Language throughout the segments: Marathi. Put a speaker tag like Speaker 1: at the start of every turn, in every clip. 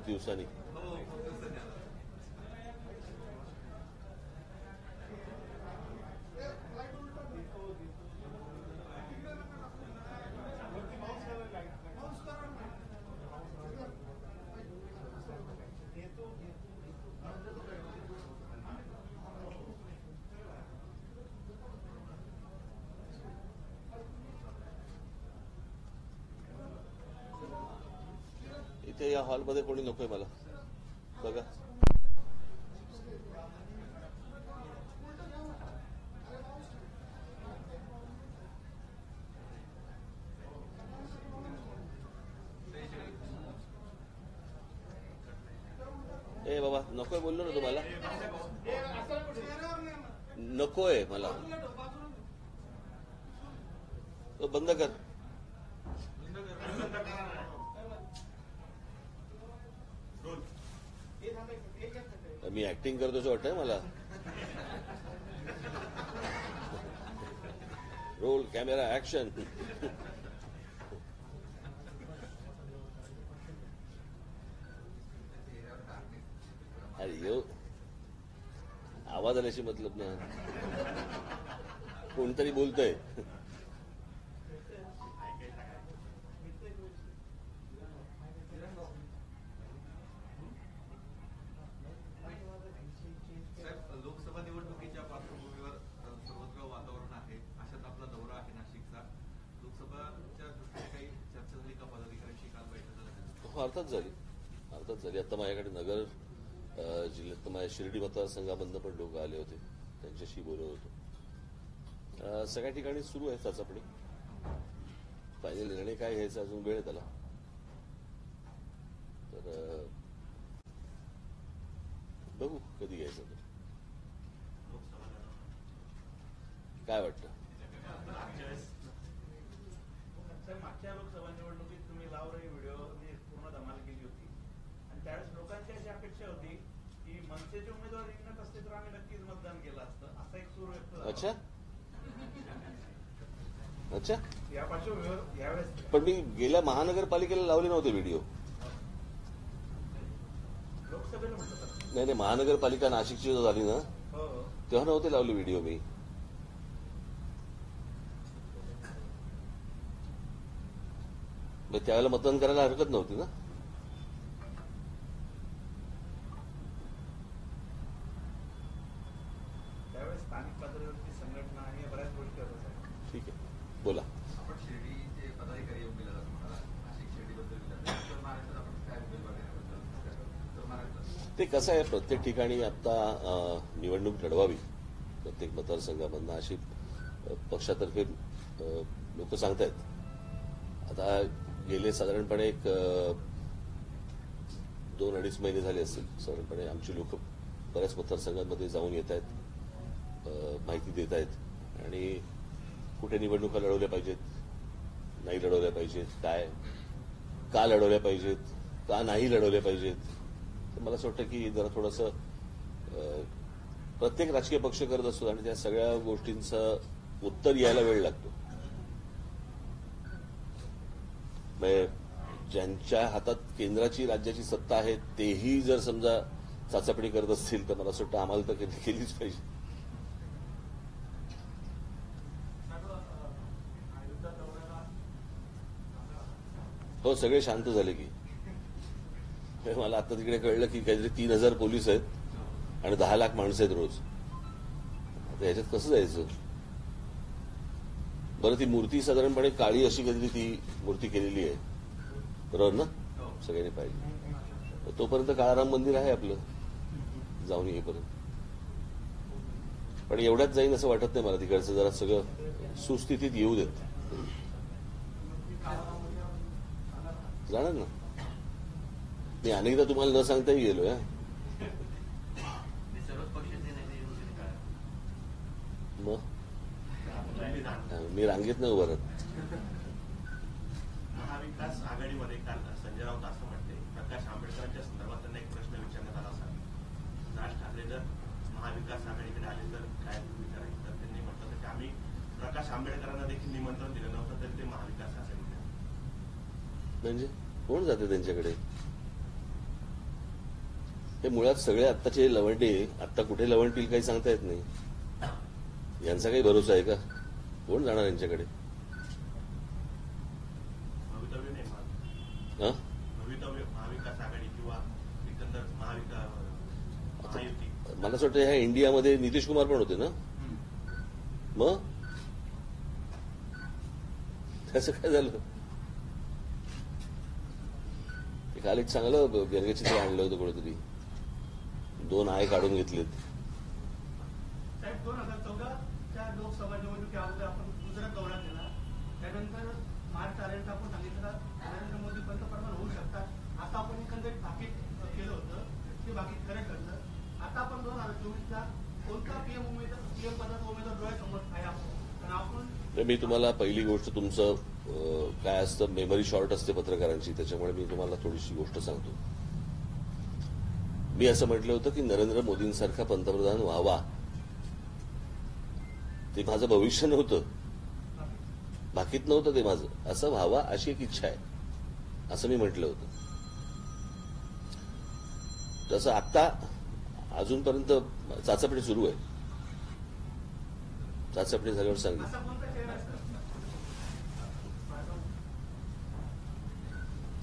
Speaker 1: बऱ्याच दिवसांनी. इथे या हॉलमध्ये कोणी नकोय मला. बघा ए बाबा नकोय बोललो ना तुम्हाला. नकोय मला. तो बंद कर. मी ऍक्टिंग करतोच वाटतंय मला. Roll camera action. अरे यो आवाज आल्याशी मतलब ना. कोणतरी बोलतंय.
Speaker 2: लोकसभा निवडणुकीच्या पार्श्वभूमीवर सर्वत्र वातावरण आहे. अशात आपला दौरा आहे नाशिकचा. लोकसभाच्या दृष्टीने काही चर्चा झाली का पदाधिकाऱ्यांशी काल बैठक झाली?
Speaker 1: हो अर्थात झाली. आता माझ्याकडे नगर जिल्ह्यात माझ्या शिर्डी मतदारसंघामधनं पण लोक आले होते. त्यांच्याशी बोलत होतो. सगळ्या ठिकाणी सुरू आहे चाचपणी. फायनल निर्णय काय घ्यायचा अजून वेळ आहे त्याला. तर बघू कधी घ्यायचं. तर काय वाटतं?
Speaker 3: मागच्या लोकसभा निवडणुकीत तुम्ही लावरी व्हिडिओने पूर्ण धमाल केली होती आणि त्यावेळेस लोकांची अशी अपेक्षा होती की मनसेचे उमेदवार रिंगणात असते तर आम्ही नक्कीच मतदान केलं असतं, असा एक सूर व्यक्त झाला.
Speaker 1: अच्छा
Speaker 3: या पार्श्वभूमीवर यावेळेस
Speaker 1: पण मी गेल्या महानगरपालिकेला लावले नव्हते व्हिडिओ.
Speaker 3: लोकसभेला म्हटलं
Speaker 1: नाही महानगरपालिका नाशिकची जो झाली ना तेव्हा नव्हते लावले व्हिडिओ मी. त्यावेळेला मतदान करायला हरकत नव्हती ना.
Speaker 3: त्यावेळेस स्थानिक पातळीवरची संघटना आणि बऱ्याच गोष्टी होत्या.
Speaker 1: ठीक आहे बोला.
Speaker 2: आपण शिर्डीचे पदाधिकारी येऊन गेला तुम्हाला नाशिक शिर्डीबद्दल महाराष्ट्रात आपण काय महाराष्ट्रात
Speaker 1: ते कसं आहे प्रत्येक ठिकाणी आता निवडणूक लढवावी प्रत्येक मतदारसंघामधनं अशी पक्षातर्फे लोक सांगतायत. आता गेले साधारणपणे एक 2-2.5 महिने झाले असतील साधारणपणे आमची लोक बऱ्याच मतदारसंघांमध्ये जाऊन येत आहेत, माहिती देत आहेत आणि कुठे निवडणुका लढवल्या पाहिजेत, नाही लढवल्या पाहिजेत, काय का लढवल्या पाहिजेत, का नाही लढवल्या पाहिजेत. तर मला असं वाटतं की जरा थोडंसं प्रत्येक राजकीय पक्ष करत असतो आणि त्या सगळ्या गोष्टींचं उत्तर यायला वेळ लागतो. ज्यांच्या हातात केंद्राची राज्याची सत्ता आहे तेही जर समजा चाचपणी करत असतील तर मला असं वाटतं आम्हाला तर केलीच पाहिजे. हो सगळे शांत झाले की. मला आता तिकडे कळलं की काहीतरी 3,000 पोलीस आहेत आणि 10 लाख माणसं आहेत रोज. आता ह्याच्यात कसं जायचं. बरं ती मूर्ती साधारणपणे काळी अशी कधी ती मूर्ती केलेली आहे बरोबर ना. सगळ्यांनी पाहिजे तोपर्यंत काळाराम मंदिर आहे आपलं जाऊन येईपर्यंत. पण एवढ्यात जाईन असं वाटत नाही मला. तिकडचं जरा सगळं सुस्थितीत येऊ देत. जाणार ना मी अनेकदा तुम्हाला न सांगताही गेलोय. मग मी रांगेत नाही उभा राहत.
Speaker 4: महाविकास आघाडीमध्ये काल संजय राऊत असं म्हणते प्रकाश आंबेडकरांच्या संदर्भात त्यांना एक प्रश्न विचारण्यात आला असा. राज ठाकरे जर महाविकास आघाडीकडे आले तर काय विचारायचं. तर त्यांनी म्हटलं की आम्ही प्रकाश आंबेडकरांना देखील निमंत्रण दिलं नव्हतं तरी ते महाविकास आघाडीकडे.
Speaker 1: म्हणजे कोण जाते त्यांच्याकडे. हे मुळात सगळे आत्ताचे लवंडे आत्ता कुठे लवंडतील काही सांगता येत नाही. यांचा काही भरोसा आहे का? कोण जाणार यांच्याकडे?
Speaker 4: भवितव्य नाही मग.
Speaker 1: हं?
Speaker 4: भवितव्य महाविकास आघाडी किंवा एकंदर महायुती.
Speaker 1: मला असं वाटतं ह्या इंडियामध्ये नितीश कुमार पण होते ना? मग त्याचं काय झालं? ते काल एक चांगलं व्यंगचित्र आणलं होतं कुठेतरी. 2 आय काढून घेतलेत.
Speaker 5: साहेब 2014च्या लोकसभा निवडणुकीअगोदर आपण गुजरात दौरा केला. त्यानंतर मार्च तारीख आपण सांगितलं नरेंद्र मोदी पंतप्रधान होऊ शकतात. आता आपण एकंदरीत भाकीत केलं होतं, ते भाकीत खरं ठरलं. आता आपण 2024ला कोणता पीएम पदाचा उमेदवार डोळ्यासमोर आहे आपण आपण
Speaker 1: तर मी तुम्हाला पहिली गोष्ट तुमचं काय असतं, मेमरी शॉर्ट असते पत्रकारांची, त्याच्यामुळे मी तुम्हाला थोडीशी गोष्ट सांगतो. मी असं म्हटलं होतं की नरेंद्र मोदींसारखा पंतप्रधान व्हावा. ते माझं भविष्य नव्हतं, बाकीत नव्हतं ते माझं. असं व्हावा अशी एक इच्छा आहे, असं मी म्हटलं होतं. तसं आत्ता अजूनपर्यंत चाचपणी सुरू आहे. चाचपणी झाल्यावर सांगितलं.
Speaker 5: असा कोणता चेहरा असतो?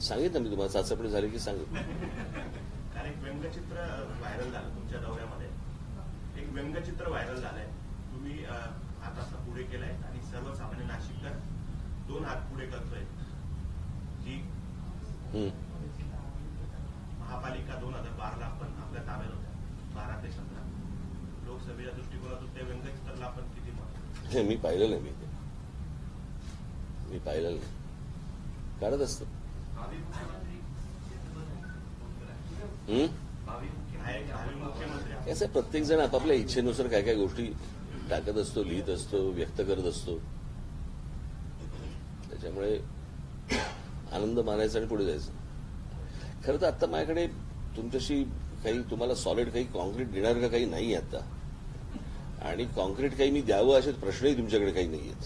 Speaker 1: सांगितलं मी तुम्हाला, चाचपणी झाली की सांगितलं.
Speaker 4: कारण एक व्यंगचित्र व्हायरल झालं तुमच्या दौऱ्यामध्ये. एक व्यंगचित्र व्हायरल झालंय. तुम्ही हात असा पुढे केलाय आणि सर्वसामान्य नाशिककर 2 हात पुढे करतोय. जी महापालिका 2012ला आपण आपल्या ताब्यात होत्या, 12 ते 17. लोकसभेच्या दृष्टिकोनातून त्या व्यंगचित्राला आपण किती महत्व?
Speaker 1: हे मी पाहिलं नाही. मी पाहिलं नाही. काढत असतं.
Speaker 2: भावी मुख्यमंत्री
Speaker 4: भावी मुख्यमंत्री
Speaker 1: कसं प्रत्येक जण आपापल्या इच्छेनुसार काय काय गोष्टी टाकत असतो, लिहित असतो, व्यक्त करत असतो. त्याच्यामुळे आनंद मानायचा आणि पुढे जायचं. खरं तर आता माझ्याकडे तुमच्याशी काही तुम्हाला सॉलिड काही कॉन्क्रीट देणार का काही नाही आता. आणि कॉन्क्रीट काही मी द्यावं असे प्रश्नही तुमच्याकडे काही नाही आहेत.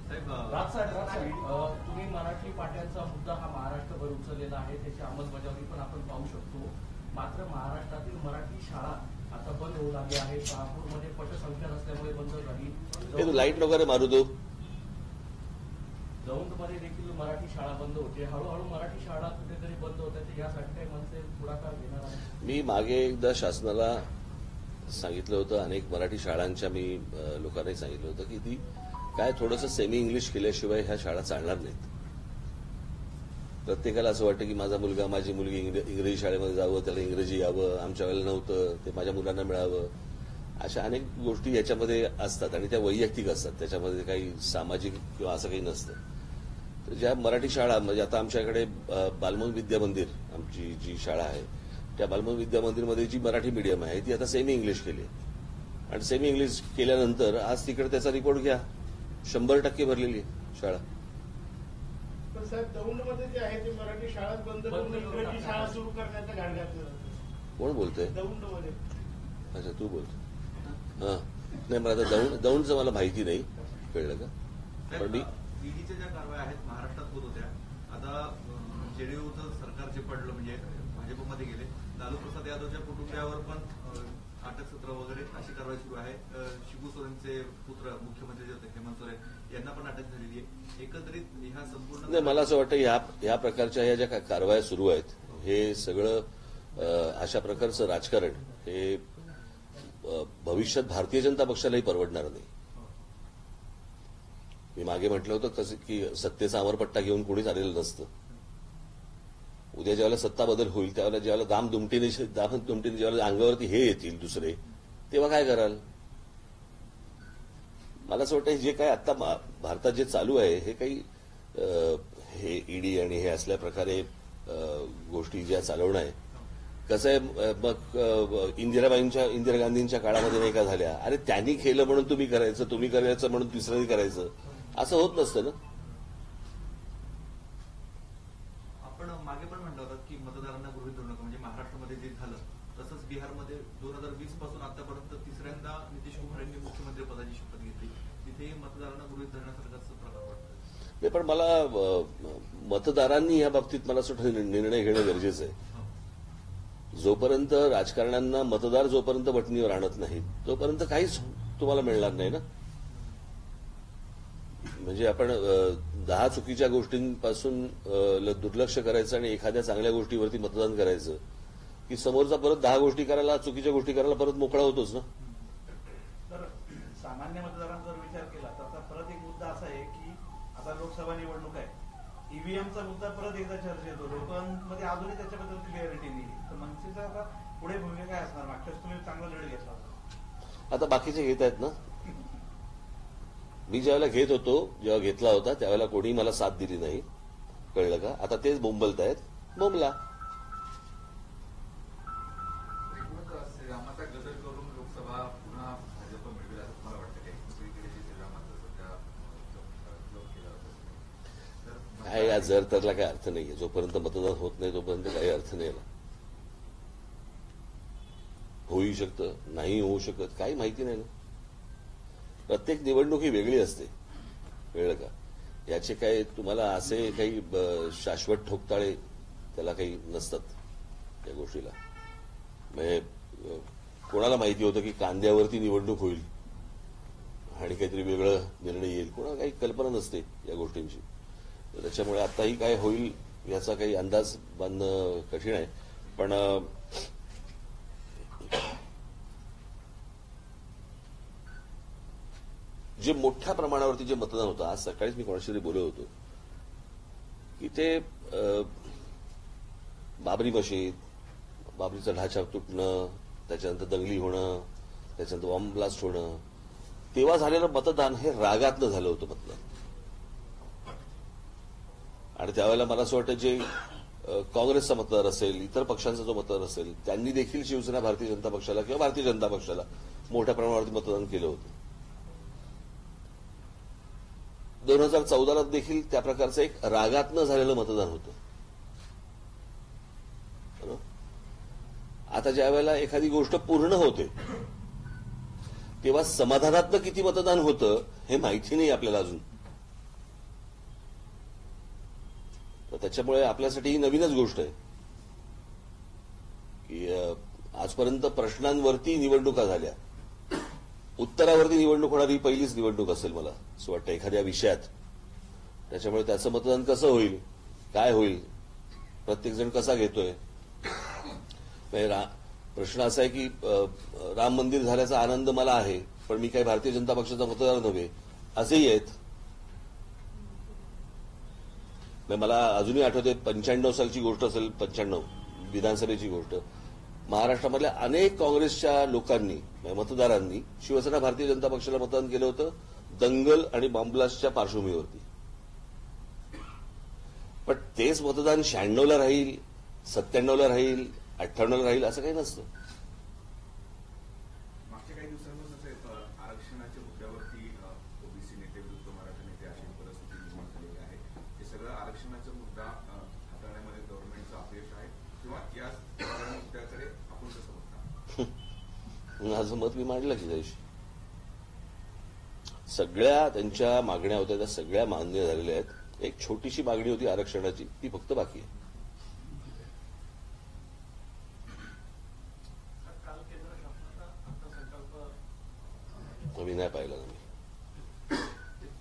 Speaker 2: साहेब
Speaker 6: राजसाहेब, तुम्ही मराठी पाट्यांचा मुद्दा हा महाराष्ट्रभर उचललेला आहे. त्याची अंमलबजावणी पण आपण पाहू शकतो. मात्र महाराष्ट्रातील मराठी शाळा आता बंद होऊ लागली आहे. शहापूरमध्ये पटसंख्या नसल्यामुळे बंद झाली.
Speaker 1: हे तू लाईट वगैरे मारू दो.
Speaker 6: दौंडमध्ये देखील मराठी शाळा बंद होते. हळूहळू मराठी शाळा कुठेतरी बंद होत आहेत. यासाठी काही मनसे पुढाकार घेणार आहे?
Speaker 1: मी मागे एकदा शासनाला सांगितलं होतं, अनेक मराठी शाळांच्या मी लोकांनाही सांगितलं होतं की ती काय थोडंसं सेमी इंग्लिश केल्याशिवाय ह्या शाळा चालणार नाहीत. प्रत्येकाला असं वाटतं की माझा मुलगा माझी मुलगी इंग्रजी शाळेमध्ये जावं, त्याला इंग्रजी यावं, आमच्या वेळेला नव्हतं, ते माझ्या मुलांना मिळावं. अशा अनेक गोष्टी याच्यामध्ये असतात आणि त्या वैयक्तिक असतात. त्याच्यामध्ये काही सामाजिक किंवा असं काही नसतं. तर ज्या मराठी शाळा, म्हणजे आता आमच्याकडे बालमन विद्या मंदिर आमची जी शाळा आहे, त्या बालमन विद्या मंदिरमध्ये जी मराठी मीडियम आहे ती आता सेमी इंग्लिश केली. आणि सेमी इंग्लिश केल्यानंतर आज तिकडे त्याचा रिपोर्ट घ्या, 100% भरलेली आहे शाळा.
Speaker 5: पण साहेब दौंडमध्ये जे आहे ते मराठी शाळा बंद करून इंग्रजी शाळा सुरू करण्याचं घाट घातलं जातं.
Speaker 1: कोण बोलतंय?
Speaker 5: दौंडमध्ये.
Speaker 1: अच्छा, तू बोलतो. हा, नाही मला आता दौंडचं मला माहिती नाही, कळलं का? पण मी
Speaker 2: ईडीच्या ज्या कारवाया आहेत महाराष्ट्रात होत होत्या, आता जेडीयूचं सरकार जे पडलं म्हणजे भाजपमध्ये गेले, लालू प्रसाद यादवच्या कुटुंबियावर पण अटक सत्र वगैरे अशी कारवाई सुरू आहे. शिबू सोरेनचे पुत्र मुख्यमंत्री जे होते हेमंत सोरेन यांना पण अटक झालेली आहे. एकंदरीत ह्या संपूर्ण
Speaker 1: नाही, मला असं वाटतं ह्या प्रकारच्या ह्या ज्या कारवाया सुरू आहेत, हे सगळं अशा प्रकारचं राजकारण हे भविष्यात भारतीय जनता पक्षालाही परवडणार नाही. मी मागे म्हटलं होतं तसं की सत्तेचा अमरपट्टा घेऊन कोणीच आलेलं नसतं. उद्या ज्यावेळेला सत्ता बदल होईल त्यावेळेला ज्यावेळेला दामदुमटीने ज्यावेळेला अंगावरती हे येतील दुसरे, तेव्हा काय कराल? मला असं वाटतं जे काय आता भारतात जे चालू आहे हे काही हे ईडी आणि हे असल्या प्रकारे गोष्टी ज्या चालवणं आहे. कसं आहे, मग इंदिरा गांधींच्या काळामध्ये नाही का झाल्या, अरे त्यांनी केलं म्हणून तुम्ही करायचं म्हणून तिसऱ्यांनी करायचं, असं होत नसतं ना.
Speaker 2: आपण मागे पण म्हटलं होतं की मतदारांना गृहीत धरू नका, म्हणजे महाराष्ट्रामध्ये जे झालं तसंच बिहारमध्ये 2020 पासून आतापर्यंत तिसऱ्यांदा नितीश कुमार यांनी मुख्यमंत्री पदाची शपथ घेतली. तिथेही मतदारांना गृहीत धरण्यासारखाच प्रकार वाटतो.
Speaker 1: नाही, पण मला मतदारांनी या बाबतीत मला असं निर्णय घेणं गरजेचं आहे. जोपर्यंत राजकारण्यांना मतदार जोपर्यंत बटणीवर आणत नाहीत तोपर्यंत काहीच तुम्हाला मिळणार नाही ना. म्हणजे आपण 10 चुकीच्या गोष्टींपासून दुर्लक्ष करायचं आणि एखाद्या चांगल्या गोष्टीवरती मतदान करायचं की समोरचा परत 10 गोष्टी करायला, चुकीच्या गोष्टी करायला परत मोकळा होतोच ना.
Speaker 3: तर सामान्य मतदारांचा जर विचार केला तर आता परत एक मुद्दा असा आहे की आता लोकसभा निवडणूक आहे, ईव्हीएमचा मुद्दा परत एकदा चर्चेत येतो, लोकांमध्ये अजूनही त्याच्याबद्दल क्लिअरिटी नाही. तर मनसेचा आता पुढे भूमिका काय असणार? मागच्या वेळेस तुम्ही चांगला लढ घेतला होता,
Speaker 1: आता बाकीचे घेत आहेत ना. मी ज्यावेळेला घेत होतो, जेव्हा घेतला होता त्यावेळेला कोणी मला साथ दिली नाही, कळलं का. आता तेच बोंबलतायत, बोंबला.
Speaker 7: श्रीरामाचा गजर करून लोकसभा पुन्हा भाजप मिळवेल असं तुम्हाला वाटतं काय? दुसरीकडे जे श्रीरामाचं सध्या लोक केलं होतं
Speaker 1: काय या जर तरला काही अर्थ नाहीये. जोपर्यंत मतदान होत नाही तोपर्यंत काही अर्थ नाही ना. होऊ शकतं, नाही होऊ शकत, काही माहिती नाही ना. प्रत्येक निवडणूक ही वेगळी असते, कळलं का. याचे काय तुम्हाला असे काही शाश्वत ठोकताळे त्याला काही नसतात या गोष्टीला. म्हणजे कोणाला माहिती होतं की कांद्यावरती निवडणूक होईल आणि काहीतरी वेगळं निर्णय येईल? कोणाला काही कल्पना नसते या गोष्टींची. त्याच्यामुळे आताही काय होईल याचा काही अंदाज बांधणं कठीण आहे. पण जे मोठ्या प्रमाणावरती जे मतदान होतं, आज सकाळीच मी कोणाशी तरी बोलत होतो की ते बाबरी मशीद, बाबरीचा ढाचा तुटणं, त्याच्यानंतर दंगली होणं, त्याच्यानंतर बॉम्ब ब्लास्ट होणं, तेव्हा झालेलं मतदान हे रागातनं झालं होतं मतदान. आणि त्यावेळेला मला असं वाटतं जे काँग्रेसचा मतदार असेल, इतर पक्षांचा जो मतदार असेल, त्यांनी देखील शिवसेना, भारतीय जनता पक्षाला किंवा भारतीय जनता पक्षाला मोठ्या प्रमाणावरती मतदान केलं होतं. 2014ला देखील त्या प्रकारचं एक रागातनं झालेलं मतदान होतं. आता ज्या वेळेला एखादी गोष्ट पूर्ण होते तेव्हा समाधानातनं किती मतदान होतं हे माहिती नाही आपल्याला अजून. तर त्याच्यामुळे आपल्यासाठी ही नवीनच गोष्ट आहे की आजपर्यंत प्रश्नांवरती निवडणुका झाल्या, उत्तरावरती निवडणूक होणारी पहिलीच निवडणूक असेल मला असं वाटतं एखाद्या विषयात. त्याच्यामुळे त्याचं मतदान कसं होईल, काय होईल, प्रत्येकजण कसा घेतोय. प्रश्न असा आहे की राम मंदिर झाल्याचा आनंद मला आहे, पण मी काही भारतीय जनता पक्षाचा मतदार नव्हे, असेही आहेत. मला अजूनही आठवते 95 सालची गोष्ट असेल, 95 विधानसभेची गोष्ट. महाराष्ट्रामधल्या अनेक काँग्रेसच्या लोकांनी, मतदारांनी शिवसेना, भारतीय जनता पक्षाला मतदान केलं होतं दंगल आणि बॉम्बब्लास्टच्या पार्श्वभूमीवरती. पण तेच मतदान 96ला राहील, 97ला राहील, 98ला राहील असं काही नसतं.
Speaker 7: मागच्या काही दिवसांपासून आरक्षणाच्या मुद्द्यावरती ओबीसी नेते विरुद्ध मराठा नेते अशी परिस्थिती निर्माण झालेली आहे. हे सगळं आरक्षणाचा मुद्दा हाताळण्यामध्ये गव्हर्नमेंटचं अपयश आहे किंवा या मुद्द्याकडे आपण कसं बघता?
Speaker 1: माझं मत मी मांडलं की त्याशी सगळ्या त्यांच्या मागण्या होत्या त्या सगळ्या मान्य झालेल्या आहेत. एक छोटीशी मागणी होती आरक्षणाची, ती फक्त बाकी आहे. मी नाही पाहिलं ना.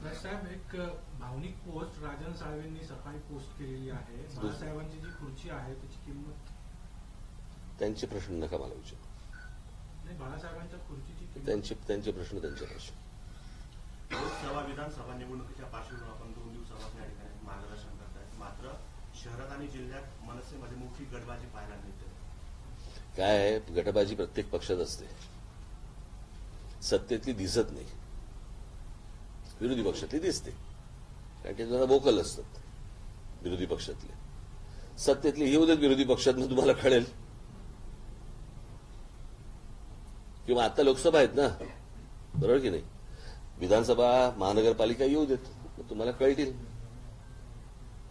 Speaker 1: मी
Speaker 8: साहेब एक भावनिक पोस्ट राजन साळवेंनी सकाळी पोस्ट केलेली आहे. बाळासाहेबांची जी खुर्ची आहे त्याची किंमत,
Speaker 1: त्यांचे प्रश्न नका मला विचारू.
Speaker 8: नाही, बाळासाहेबांच्या खुर्चीची किंमत,
Speaker 1: त्यांचे प्रश्न त्यांच्यापाशी.
Speaker 4: लोकसभा विधानसभा निवडणुकीच्या पार्श्वभूमीवर आपण 2 दिवसापासून या ठिकाणी मार्गदर्शन करताय. मात्र शहरात आणि जिल्ह्यात मनसेमध्ये मोठी गटबाजी पाहायला मिळते.
Speaker 1: काय आहे, गटबाजी प्रत्येक पक्षात असते, सत्तेतली दिसत नाही, विरोधी पक्षातली दिसते, कारण ते जरा वोकल असतात विरोधी पक्षातले. सत्तेतली येऊ देत विरोधी पक्षातनं, तुम्हाला कळेल. किंवा आता लोकसभा आहेत ना, बरोबर की नाही, विधानसभा, महानगरपालिका येऊ देत, तुम्हाला कळतील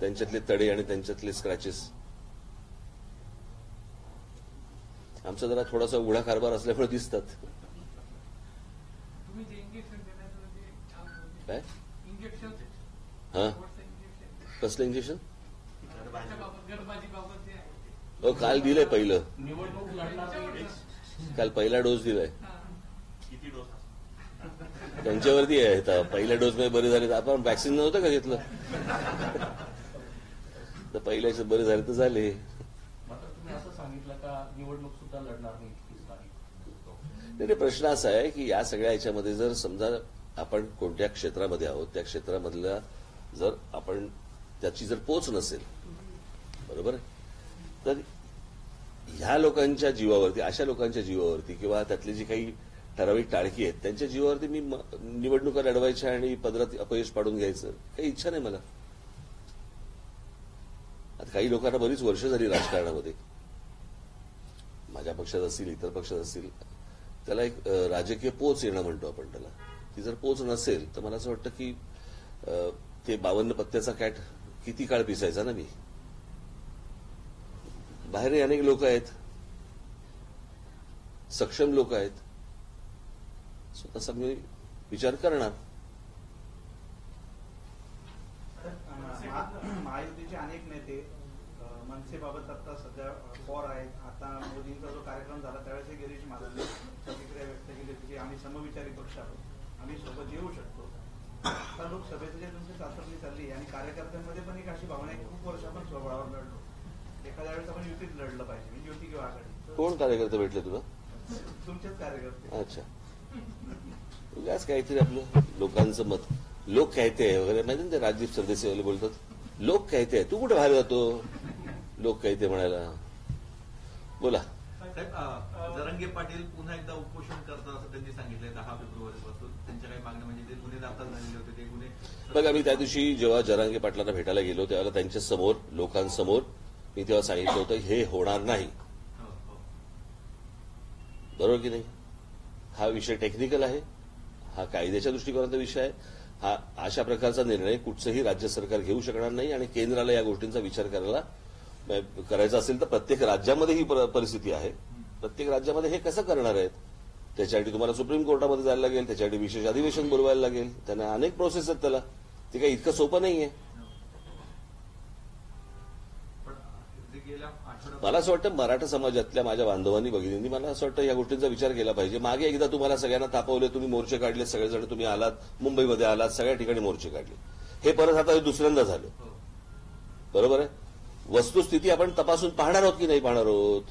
Speaker 1: त्यांच्यातले तडे आणि त्यांच्यातले स्क्रॅचेस. आमचा जरा थोडासा उघडा कारभार असल्यामुळे दिसतात. काय हा, कसलं इंजेक्शन? काल दिलंय पहिलं,
Speaker 6: निवडणूक लढणार नाही.
Speaker 1: काल पहिला डोस दिलाय.
Speaker 4: किती डोस असतात?
Speaker 1: त्यांच्यावरती आहे. आता पहिल्या डोसमध्ये बरे झाले तर आपण वॅक्सिन नव्हतं का घेतलं, तर पहिल्याच बरे झाले तर झाले.
Speaker 6: मात्र तुम्ही असं सांगितलं का निवडणूक सुद्धा लढणार नाही 30 तारीख.
Speaker 1: नाही, प्रश्न असा आहे की या सगळ्या ह्याच्यामध्ये जर समजा आपण कोणत्या क्षेत्रामध्ये आहोत, त्या क्षेत्रामधला जर आपण त्याची जर पोच नसेल, बरोबर आहे, तर ह्या लोकांच्या जीवावरती, अशा लोकांच्या जीवावरती किंवा त्यातली जी काही ठराविक टाळकी आहेत त्यांच्या जीवावरती मी निवडणुका लढवायच्या आणि पदरात अपयश पाडून घ्यायचं काही इच्छा नाही मला. आता काही लोकांना बरीच वर्ष झाली राजकारणामध्ये, माझ्या पक्षात असतील, इतर पक्षात असतील, त्याला एक राजकीय पोच येणं म्हणतो आपण त्याला. ती जर पोच नसेल तर मला असं वाटतं की ते 52 पत्त्याचा कॅट किती काळ पिसायचा ना मी. बाहेर अनेक लोक आहेत, सक्षम लोक आहेत, स्वतःचा मी विचार करणार.
Speaker 3: महायुतीचे अनेक नेते मनसेबाबत आता सध्या फॉर आहेत. आता मोदींचा जो कार्यक्रम झाला त्यावेळेस गिरीश महाजनने प्रतिक्रिया व्यक्त केली होती की आम्ही समविचारी पक्ष आहोत, आम्ही सोबत येऊ शकतो. आता लोकसभेचं जे तुमची चाचपणी चालली आणि कार्यकर्त्यांमध्ये पण एक अशी भावना आहे की खूप वर्ष आपण स्वबळावर लढलो, एखाद्या वेळेस आपण युतीत लढलं पाहिजे, म्हणजे युती किंवा आघाडी.
Speaker 1: कोण कार्यकर्ते भेटले तुला?
Speaker 3: तुमचेच कार्यकर्ते.
Speaker 1: अच्छा, उगाच काहीतरी आपलं लोकांचं मत, लोक कहते आहे वगैरे माहिती ना, ते राजदीप सरदेसाई वगैरे बोलतात, लोक कहते आहे. तू कुठे बाहेर जातो लोक कहते म्हणायला? बोला.
Speaker 2: साहेब, जरांगे पाटील पुन्हा एकदा उपोषण करतात असं त्यांनी सांगितलंय 10 फेब्रुवारीपासून. त्यांच्या काही मागण्या म्हणजे ते गुन्हे दाखल झालेले होते, ते गुन्हे.
Speaker 1: बघा, मी त्या दिवशी जेव्हा जरांगे पाटलांना भेटायला गेलो तेव्हा त्यांच्या समोर, लोकांसमोर मी तेव्हा सांगितलं होतं हे होणार नाही.
Speaker 2: हो, हो.
Speaker 1: बरोबर की नाही? हा विषय टेक्निकल आहे, हा कायद्याच्या दृष्टिकोनाचा विषय आहे. हा अशा प्रकारचा निर्णय कुठचंही राज्य सरकार घेऊ शकणार नाही आणि केंद्राला या गोष्टींचा विचार करायचा असेल तर प्रत्येक राज्यामध्ये ही परिस्थिती आहे. प्रत्येक राज्यामध्ये हे कसं करणार आहेत त्याच्यासाठी तुम्हाला सुप्रीम कोर्टामध्ये जायला लागेल, त्याच्यासाठी विशेष अधिवेशन बोलवायला लागेल, त्यांना अनेक प्रोसेस आहेत त्याला. ते काही इतकं सोपं नाहीये. मला असं वाटतं मराठा समाजातल्या माझ्या बांधवांनी, भगिनींनी मला असं वाटतं या गोष्टींचा विचार केला पाहिजे. मागे एकदा तुम्हाला सगळ्यांना तापवले, तुम्ही मोर्चे काढले, सगळेजण तुम्ही आलात, मुंबईमध्ये आलात, सगळ्या ठिकाणी मोर्चे काढले. हे परत आता दुसऱ्यांदा झालं, बरोबर आहे. वस्तुस्थिती आपण तपासून पाहणार आहोत की नाही पाहणार आहोत,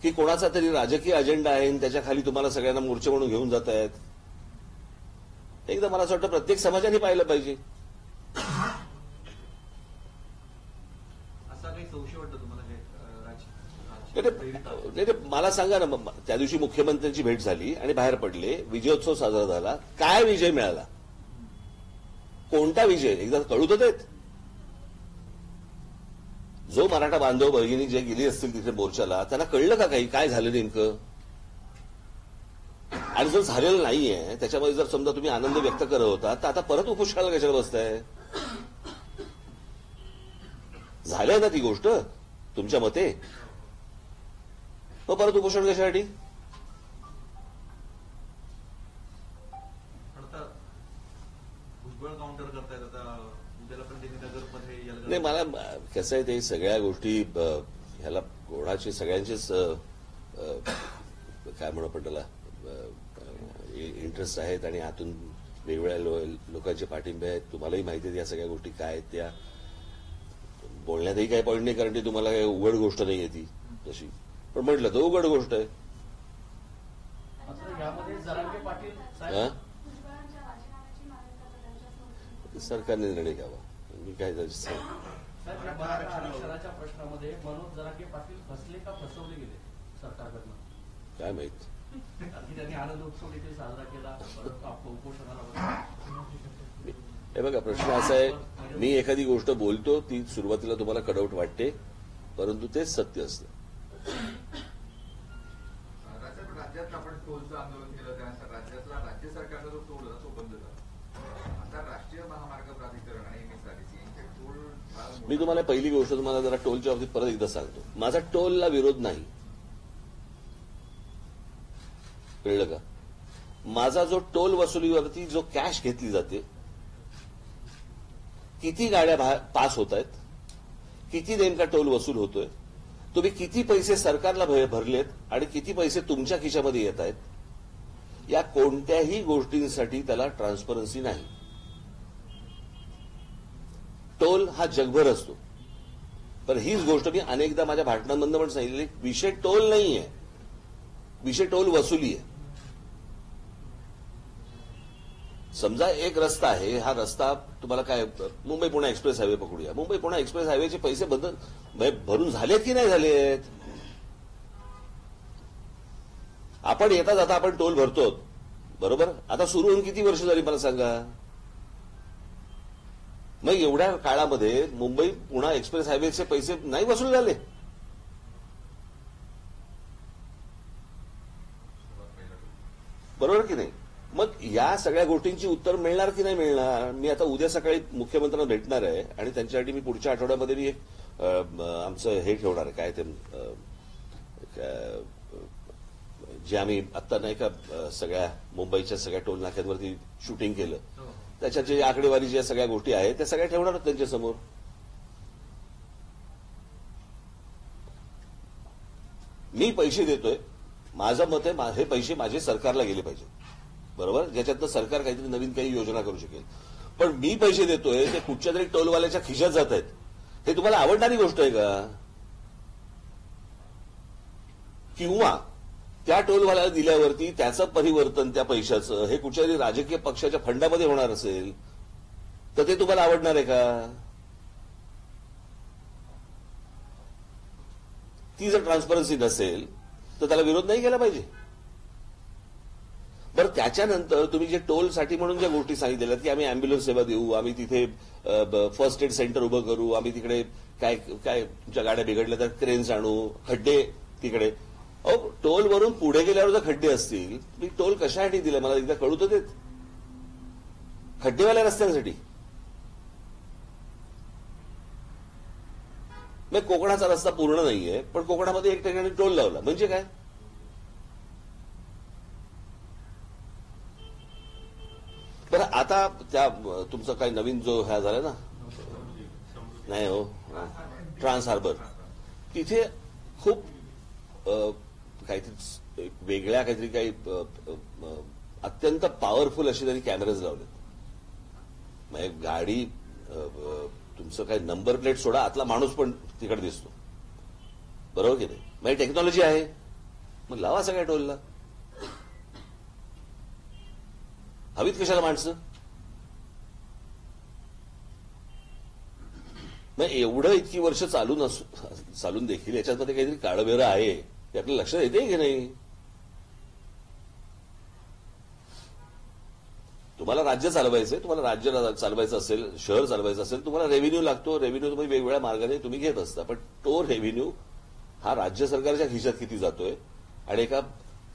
Speaker 1: की कोणाचा तरी राजकीय अजेंडा आहे आणि त्याच्या खाली तुम्हाला सगळ्यांना मोर्चे म्हणून घेऊन जात आहेत. एकदा मला असं वाटतं प्रत्येक समाजाने पाहिलं पाहिजे.
Speaker 2: असा काही संशय वाटतं तुम्हाला?
Speaker 1: नाही, मला सांगा ना, त्या दिवशी मुख्यमंत्र्यांची भेट झाली आणि बाहेर पडले, विजयोत्सव साजरा झाला, काय विजय मिळाला? कोणता विजय एकदा कळू तर देत. जो मराठा बांधव भगिनी जे गेली असतील तिथे मोर्चाला, त्यांना कळलं का काही काय झालं नेमकं? आणि जर झालेलं नाहीये त्याच्यामध्ये जर समजा तुम्ही आनंद व्यक्त करत होता तर आता परत उपोषणाला कशाला बसताय? झालंय ना ती गोष्ट तुमच्या मते, मग परत उपोषण कशासाठी?
Speaker 2: भुजबळ काउंटर करतायत आता उद्याला पण त्यांनी नगरमध्ये.
Speaker 1: नाही, मला कसं आहे ते सगळ्या गोष्टी ह्याला कोणाचे सगळ्यांचेच काय म्हणू आपण त्याला इंटरेस्ट आहेत आणि आतून वेगवेगळ्या लोकांचे पाठिंबे आहेत. तुम्हालाही माहिती आहे या सगळ्या गोष्टी काय आहेत. त्या बोलण्यातही काही पॉईंट नाही, कारण ती तुम्हाला काही उघड गोष्ट नाही आहे ती तशी, पण म्हटलं तर उघड गोष्ट आहे. सरकारने निर्णय घ्यावा, मी काय
Speaker 6: आरक्षणाच्या प्रश्नामध्ये मनोज जरांगे पाटील फसले का फसवले गेले सरकारकडनं
Speaker 1: काय माहित.
Speaker 6: त्यांनी आनंद उत्सव देखील साजरा केला, उपोषणाला.
Speaker 1: हे बघा, प्रश्न असा आहे, मी एखादी गोष्ट बोलतो ती सुरुवातीला तुम्हाला कडवट वाटते, परंतु तेच सत्य असतं.
Speaker 7: राज्यात आपण टोलचं आंदोलन केलं, त्यानंतर राज्य सरकारचा जो टोल होता तो बंद झाला. आता राष्ट्रीय महामार्ग प्राधिकरण आणि MSRTC यांचे टोल.
Speaker 1: मी तुम्हाला पहिली गोष्ट तुम्हाला जरा टोलच्या बाबतीत परत एकदा सांगतो, माझा टोलला विरोध नाही, कळलं का? माझा जो टोल वसुलीवरती जो कॅश घेतली जाते, किती गाड्या पास होत आहेत, किती नेमका टोल वसूल होतोय, तुम्ही किती पैसे सरकारला भरलेत आणि किती पैसे तुमच्या खिशामध्ये येत आहेत या कोणत्याही गोष्टींसाठी त्याला ट्रान्सपरन्सी नाही. टोल हा जगभर असतो, पण हीच गोष्ट मी अनेकदा माझ्या भाषणांमधून पण सांगितलेली, विषय टोल नाहीये, विषय टोल वसुली आहे. समजा एक रस्ता आहे, हा रस्ता तुम्हाला काय मुंबई पुणे एक्सप्रेस हायवे पकडूया. मुंबई पुणे एक्सप्रेस हायवेचे पैसे भरून झालेत की नाही झालेत? आपण येता जाता आपण टोल भरतो बरोबर. आता सुरू होऊन किती वर्ष झाली मला सांगा. मग एवढ्या काळामध्ये मुंबई पुणे एक्सप्रेस हायवेचे पैसे नाही वसूल झाले. बरोबर की नाही. मग या सगळ्या गोष्टींची उत्तर मिळणार की नाही मिळणार. मी आता उद्या सकाळी मुख्यमंत्र्यांना भेटणार आहे आणि त्यांच्यासाठी मी पुढच्या आठवड्यामध्ये मी आमचं हे ठेवणार आहे, काय ते जे आम्ही आत्ता नाही का सगळ्या मुंबईच्या सगळ्या टोल नाक्यांवरती शूटिंग केलं, त्याच्यात जे आकडेवारी ज्या सगळ्या गोष्टी आहेत त्या सगळ्या ठेवणार आहेत त्यांच्यासमोर. मी पैसे देतोय, माझं मत आहे हे पैसे माझे सरकारला गेले पाहिजे बरोबर, ज्याच्यातनं सरकार काहीतरी नवीन काही योजना करू शकेल. पण मी पैसे देतोय ते कुठच्या तरी टोलवाल्याच्या खिशात जात आहेत. हे तुम्हाला आवडणारी गोष्ट आहे का? किंवा त्या टोलवाल्याला दिल्यावरती त्याचं परिवर्तन त्या पैशाचं हे कुठच्या तरी राजकीय पक्षाच्या फंडामध्ये होणार असेल तर ते तुम्हाला आवडणार आहे का? ती जर ट्रान्सपरन्सी नसेल तर त्याला विरोध नाही केला पाहिजे. बरं, त्याच्यानंतर तुम्ही जे टोलसाठी म्हणून ज्या गोष्टी सांगितलेल्या की आम्ही अँब्युलन्स सेवा देऊ, आम्ही तिथे फर्स्ट एड सेंटर उभं करू, आम्ही तिकडे काय काय तुमच्या गाड्या बिघडल्या तर क्रेन्स आणू, खड्डे तिकडे. अहो, टोलवरून पुढे गेल्यावर जर खड्डे असतील, मी टोल कशासाठी दिले मला एकदा कळू तर देत. खड्डेवाल्या रस्त्यांसाठी. मग कोकणाचा रस्ता पूर्ण नाहीये, पण कोकणामध्ये एक ठिकाणी टोल लावला म्हणजे काय? बरं, आता त्या तुमचा काही नवीन जो ह्या झाला ना, नाही हो, ट्रान्स हार्बर, तिथे खूप काहीतरी वेगळ्या काहीतरी काही अत्यंत पॉवरफुल अशी त्यांनी कॅमेराज लावले. म्हणजे गाडी तुमचं काही नंबर प्लेट सोडा, आतला माणूस पण तिकडे दिसतो बरोबर की नाही. म्हणजे टेक्नॉलॉजी आहे, मग लावा सगळ्या टोलला. हवीत कशाला माणसं? मग एवढं इतकी वर्ष चालून देखील याच्यामध्ये काहीतरी काळबेरं आहे ते आपल्याला लक्षात येते की नाही? तुम्हाला राज्य चालवायचंय, तुम्हाला राज्य चालवायचं असेल, शहर चालवायचं असेल, तुम्हाला रेव्हेन्यू लागतो. रेव्हेन्यू तुम्ही वेगवेगळ्या मार्गाने तुम्ही घेत असता, पण तो रेव्हेन्यू हा राज्य सरकारच्या खिशात किती जातोय आणि एका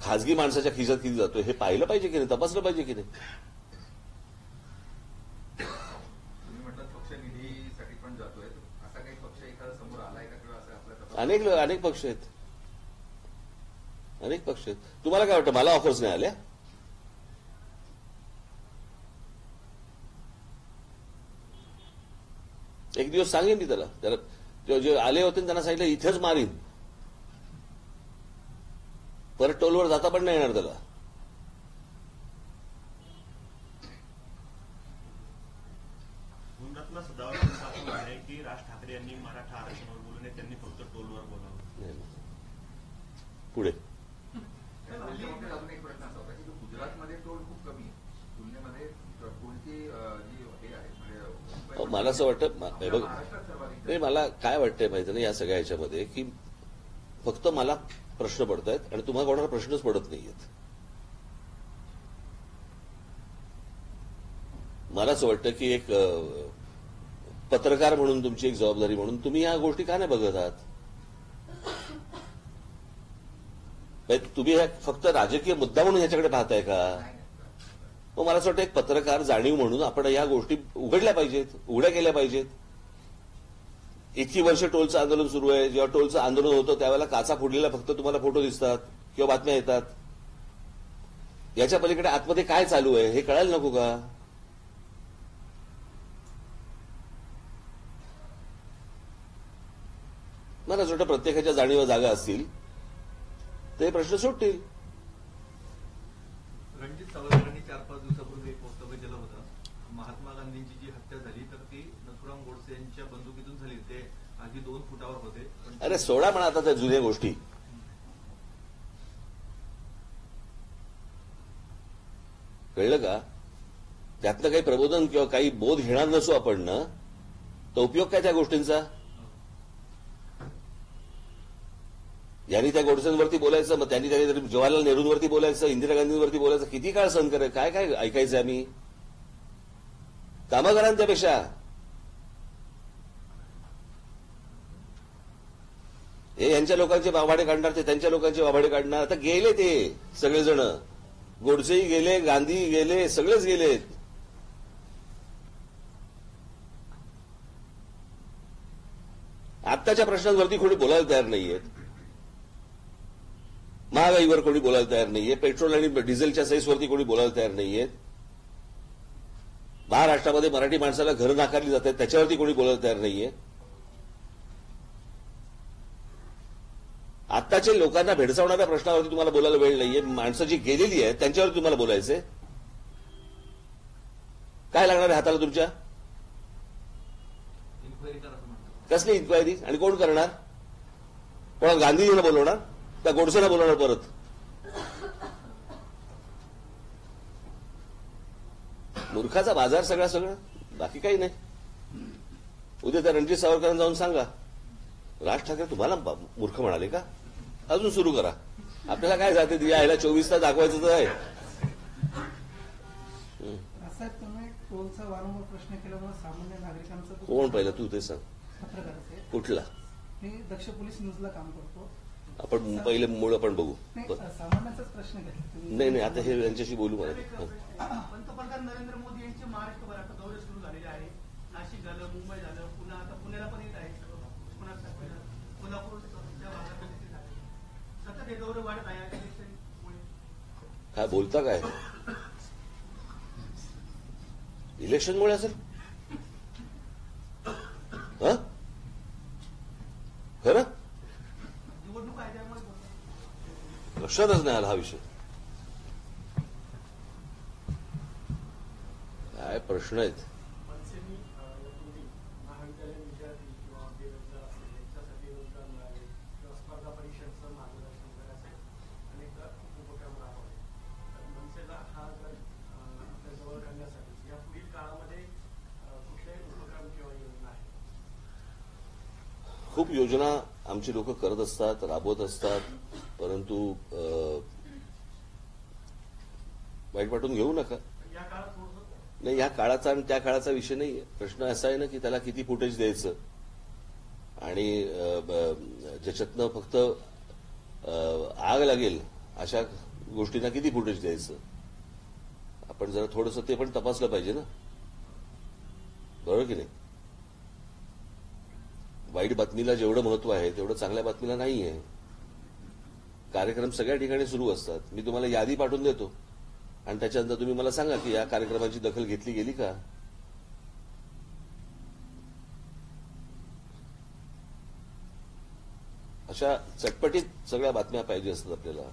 Speaker 1: खासगी माणसाच्या खिशात किती जातोय हे पाहिलं पाहिजे की नाही, तपासलं पाहिजे की नाही.
Speaker 7: तुम्ही म्हटलं पक्ष निधीसाठी पण जातोय, असा काही पक्ष एखादा समोर आलाय का किंवा असं आपल्या
Speaker 1: अनेक पक्ष आहेत, अनेक पक्ष आहेत. तुम्हाला काय वाटतं मला ऑफर्स नाही आल्या? एक दिवस सांगेन मी त्याला जे आले होते त्यांना सांगितलं इथेच मारीन, परत टोलवर जाता पण नाही येणार त्याला.
Speaker 4: गुजरातला सदावर्तन असं म्हणणं आहे की राज ठाकरे यांनी मराठा आरक्षणावर बोलू नये, त्यांनी फक्त टोलवर बोलावं.
Speaker 1: पुढे
Speaker 7: अजून एक प्रश्न असा होता की गुजरातमध्ये टोल खूप कमी आहे, तुलनेमध्ये कोणती जी हे आहे म्हणजे
Speaker 1: मला असं वाटतं बघ,
Speaker 7: महाराष्ट्रात सर्वाधिक
Speaker 1: नाही मला काय वाटतंय माहिती नाही या सगळ्या ह्याच्यामध्ये की फक्त मला प्रश्न पडत आहेत आणि तुम्हाला कोणाला प्रश्नच पडत नाहीयेत. मला असं वाटतं की एक पत्रकार म्हणून तुमची एक जबाबदारी म्हणून तुम्ही या गोष्टी का नाही बघत आहात? तुम्ही फक्त राजकीय मुद्दा म्हणून ह्याच्याकडे पाहताय का? मग मला असं वाटतं एक पत्रकार जाणीव म्हणून आपण या गोष्टी उघडल्या पाहिजेत, उघड्या केल्या पाहिजेत. इतकी वर्ष टोलचं आंदोलन सुरू आहे, जेव्हा टोलचं आंदोलन होतं त्यावेळेला काचा फुटलेला फक्त तुम्हाला फोटो दिसतात किंवा बातम्या येतात. याच्या पलीकडे आतमध्ये काय चालू आहे हे कळायला नको का? मला असं वाटतं प्रत्येकाच्या जाणीवा जागा असतील ते प्रश्न सुटतील.
Speaker 2: रणजित सावरकरांनी 4-5 दिवसापूर्वी एक वक्तव्य केलं होतं, महात्मा गांधींची जी हत्या झाली तर ती नथुराम गोडसे यांच्या बंदुकीतून झाली. ते अगदी 2 फुटावर होते. पण
Speaker 1: अरे सोडा म्हणा आता त्या जुन्या गोष्टी. कळलं का? त्यातनं काही प्रबोधन किंवा काही बोध घेणार नसू आपण ना, तर उपयोग काय त्या गोष्टींचा? यांनी त्या गोडसेंवरती बोलायचं, मग त्यांनी जवाहरलाल नेहरूंवरती बोलायचं, इंदिरा गांधींवरती बोलायचं, किती काळ सहन करायचं? काय काय ऐकायचं आम्ही? कामं करा ना त्यापेक्षा. हे यांच्या लोकांचे वाभाडे काढणार, ते त्यांच्या लोकांचे वाभाडे काढणार. आता गेले ते सगळेजण, गोडसेही गेले, गांधी गेले, सगळेच गेलेत. आत्ताच्या प्रश्नांवरती कोणी बोलायला तयार नाहीयेत. महागाईवर कोणी बोलायला तयार नाहीये. पेट्रोल आणि डिझेलच्या सेसवरती कोणी बोलायला तयार नाहीयेत. महाराष्ट्रामध्ये मराठी माणसाला घरं नाकारली जातात त्याच्यावरती कोणी बोलायला तयार नाहीये. आत्ताच्या लोकांना भेडसावणाऱ्या प्रश्नावरती तुम्हाला बोलायला वेळ नाहीये. माणसं जी गेलेली आहेत त्यांच्यावर तुम्हाला बोलायचंय. काय लागणार आहे हाताला तुमच्या?
Speaker 2: इन्क्वायरी करा असं म्हणतात.
Speaker 1: कसली इन्क्वायरी? आणि कोण करणार? कोणाला गांधीजींना बोलवणार? त्या गोडसेला बोलवणार परत? मूर्खाचा बाजार सगळं. बाकी काही नाही. उद्या त्या रणजित सावरकरांना जाऊन सांगा, राज ठाकरे तुम्हाला मूर्ख म्हणाले का? अजून सुरू करा. आपल्याला काय जाते यायला 24 तास दाखवायचं तर आहे.
Speaker 9: साहेब, तुम्ही टोलचा वारंवार प्रश्न केल्यामुळे सामान्य नागरिकांचं
Speaker 1: कोण पहिलं तू ते सांग.
Speaker 9: पत्रकार
Speaker 1: कुठला?
Speaker 9: मी दक्ष पोलीस न्यूजला काम करतो.
Speaker 1: आपण पहिले मूळ आपण बघू.
Speaker 9: नाही, सामान्याचाच प्रश्न घेतला तुम्ही.
Speaker 1: नाही आता हे यांच्याशी बोलू मला.
Speaker 5: पंतप्रधान नरेंद्र मोदी यांचे महाराष्ट्रभर आता दौरे सुरू झालेले आहे. नाशिक झालं, मुंबई झालं, पुन्हा आता पुण्याला पण येत आहे. कोल्हापूर त्या भागात सतत हे दौरे वाढत आहे इलेक्शनमुळे.
Speaker 1: काय बोलता काय? इलेक्शनमुळे असेल? खरं
Speaker 5: निवडणूक आहे त्यामुळे बोलतो.
Speaker 1: लक्षातच नाही आला हा विषय. काय प्रश्न आहेत?
Speaker 8: मनसेनी महाविद्यालयीन विद्यार्थी किंवा बेरोजगार असतील यांच्यासाठी रोजगार मिळाले किंवा स्पर्धा परीक्षांचं मार्गदर्शन करण्याचे अनेक उपक्रम राबवले. तर मनसेला हा जर आपल्या जवळ करण्यासाठी या पुढील काळामध्ये कुठल्याही उपक्रम किंवा योजना आहे?
Speaker 1: खूप योजना आमची लोक करत असतात, राबवत असतात. परंतु वाईट वाटून घेऊ नका.
Speaker 5: या काळात थोडंसं
Speaker 1: नाही, या काळाचा आणि त्या काळाचा विषय नाहीये. प्रश्न असा आहे ना की त्याला किती फुटेज द्यायचं आणि ज्याच्यातनं फक्त आग लागेल अशा गोष्टींना किती फुटेज द्यायचं. आपण जरा थोडंसं ते पण तपासलं पाहिजे ना, बरोबर की नाही? वाईट बातमीला जेवढं महत्व आहे तेवढं चांगल्या बातमीला नाही आहे. कार्यक्रम सगळ्या ठिकाणी सुरू असतात. मी तुम्हाला यादी पाठवून देतो आणि त्याच्यानंतर तुम्ही मला सांगा की या कार्यक्रमाची दखल घेतली गेली का. अशा चटपटीत सगळ्या बातम्या पाहिजे असतात आपल्याला.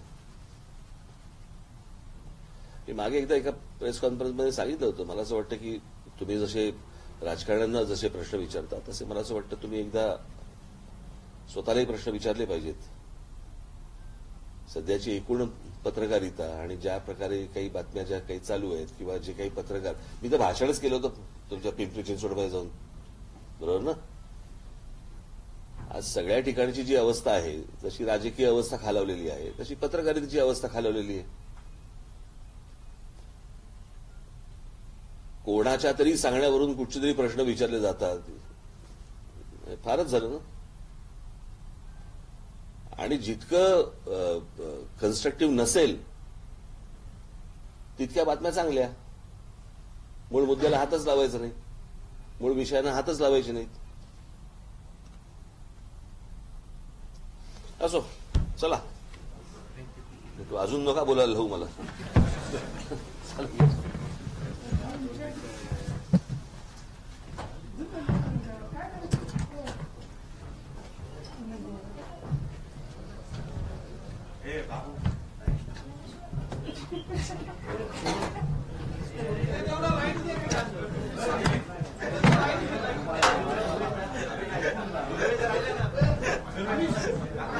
Speaker 1: मी मागे एकदा एका प्रेस कॉन्फरन्समध्ये सांगितलं होतं, मला असं वाटतं की तुम्ही जसे राजकारण्यांना जसे प्रश्न विचारता तसे मला असं वाटतं तुम्ही एकदा स्वतःलाही प्रश्न विचारले पाहिजेत. सध्याची एकूण पत्रकारिता आणि ज्या प्रकारे काही बातम्या ज्या काही चालू आहेत किंवा जे काही पत्रकार, मी तर भाषणच केलं होतं तुमच्या पिंपरी चिंचवडमध्ये जाऊन, बरोबर ना? आज सगळ्या ठिकाणची जी अवस्था आहे, जशी राजकीय अवस्था खालावलेली आहे तशी पत्रकारितेची अवस्था खालावलेली आहे. कोणाच्या तरी सांगण्यावरून कुठचे तरी प्रश्न विचारले जातात. फारच झालं ना. आणि जितकं कन्स्ट्रक्टिव्ह नसेल तितक्या बातम्या चांगल्या. मूळ मुद्द्याला हातच लावायचा नाही, मूळ विषयानं हातच लावायचे नाहीत. असो, चला. तू अजून नका बोलायला लावू मला.
Speaker 4: हे बाबू
Speaker 2: राहिले ना